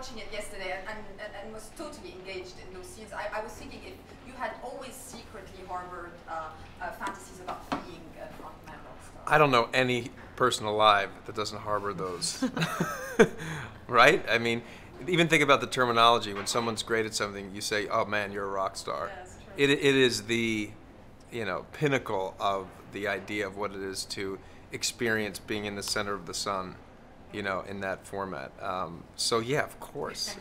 watching it yesterday and was totally engaged in those scenes. I was thinking if you had always secretly harbored fantasies about being a frontman rock star. I don't know any person alive that doesn't harbor those. Right? I mean, even think about the terminology. When someone's great at something, you say, "Oh man, you're a rock star." Yeah, that's true. It is the, pinnacle of the idea of what it is to experience being in the center of the sun, in that format. So yeah, of course,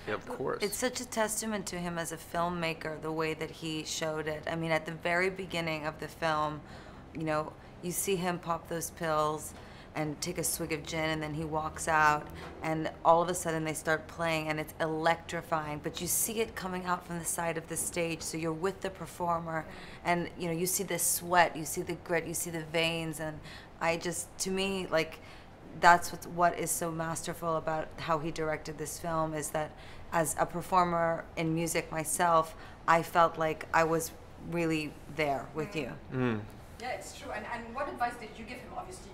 It's such a testament to him as a filmmaker, the way that he showed it. I mean, at the very beginning of the film, you see him pop those pills and take a swig of gin, and then he walks out, and all of a sudden they start playing, and it's electrifying, but you see it coming out from the side of the stage, so you're with the performer, and you see the sweat, you see the grit, you see the veins, and to me, like, that's what is so masterful about how he directed this film, is that as a performer in music myself, I felt like I was really there with you. Mm. Yeah, it's true. And what advice did you give him? Obviously,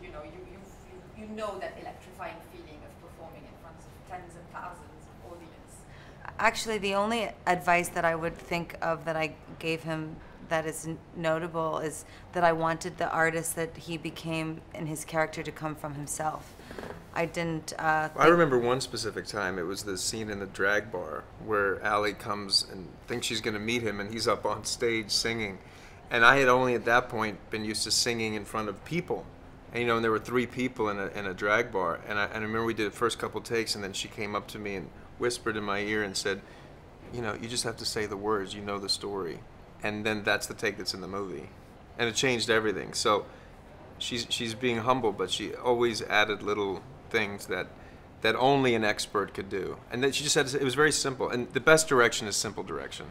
you know that electrifying feeling of performing in front of tens and thousands of audience. Actually, the only advice that I would think of that I gave him that is notable is that I wanted the artist that he became in his character to come from himself. I didn't I remember one specific time. It was the scene in the drag bar where Allie comes and thinks she's going to meet him, and he's up on stage singing. And I had only at that point been used to singing in front of people. And, and there were 3 people in a drag bar. And I remember we did the first couple takes, and then she came up to me and whispered in my ear and said, you just have to say the words, you know the story. And then that's the take that's in the movie. And it changed everything. So she's being humble, but she always added little things that only an expert could do. And then she just said, it was very simple. And the best direction is simple direction,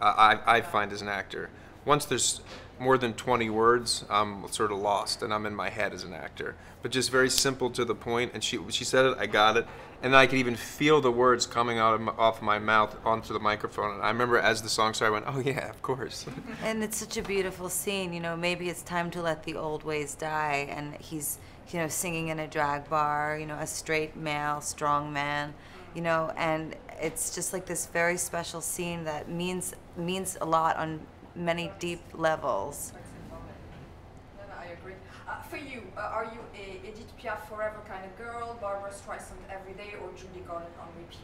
I find, as an actor. Once there's more than 20 words, I'm sort of lost, and I'm in my head as an actor. But just very simple, to the point, and she said it, I got it, and I could even feel the words coming off my mouth onto the microphone. And I remember as the song started, I went, oh yeah, of course. And it's such a beautiful scene, maybe it's time to let the old ways die, and he's, singing in a drag bar, a straight male, strong man, and it's just like this very special scene that means a lot on many deep levels. No, I agree. For you, are you a Edith Piaf forever kind of girl, Barbra Streisand every day, or Judy Garland on repeat?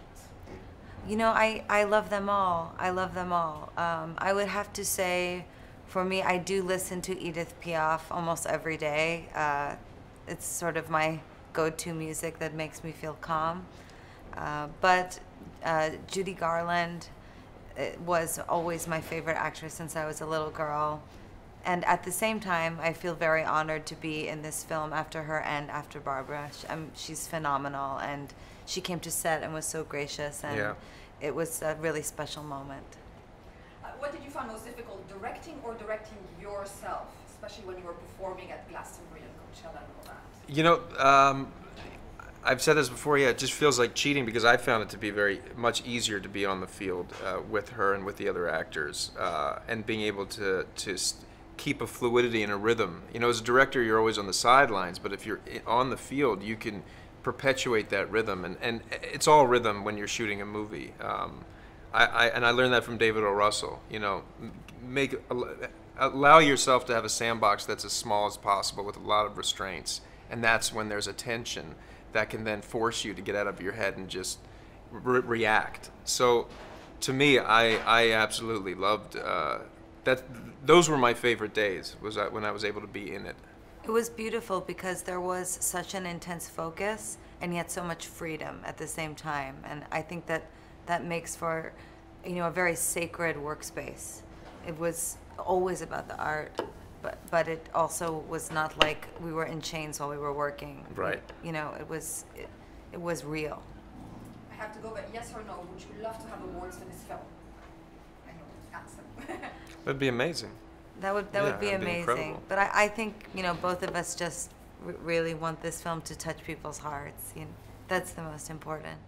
I love them all. I love them all. I would have to say, for me, I do listen to Edith Piaf almost every day. It's sort of my go-to music that makes me feel calm. But Judy Garland was always my favorite actress since I was a little girl. And at the same time, I feel very honored to be in this film after her and after Barbra. She's phenomenal, and she came to set and was so gracious, and it was a really special moment. What did you find most difficult, directing or directing yourself, especially when you were performing at Glastonbury and Coachella and all that? I've said this before, it just feels like cheating, because I found it to be very much easier to be on the field with her and with the other actors, and being able to keep a fluidity and a rhythm. As a director, you're always on the sidelines, but if you're on the field, you can perpetuate that rhythm, and it's all rhythm when you're shooting a movie. I learned that from David O. Russell. Allow yourself to have a sandbox that's as small as possible with a lot of restraints, and that's when there's a tension that can then force you to get out of your head and just react. So, to me, I absolutely loved that. Those were my favorite days, when I was able to be in it. It was beautiful because there was such an intense focus and yet so much freedom at the same time, and I think that makes for, a very sacred workspace. It was always about the art, but it also was not like we were in chains while we were working. Right. It was real. I have to go, but yes or no, would you love to have awards for this film? I know, answer. That'd be amazing. That would be amazing. Incredible. But I think, both of us just really want this film to touch people's hearts. That's the most important.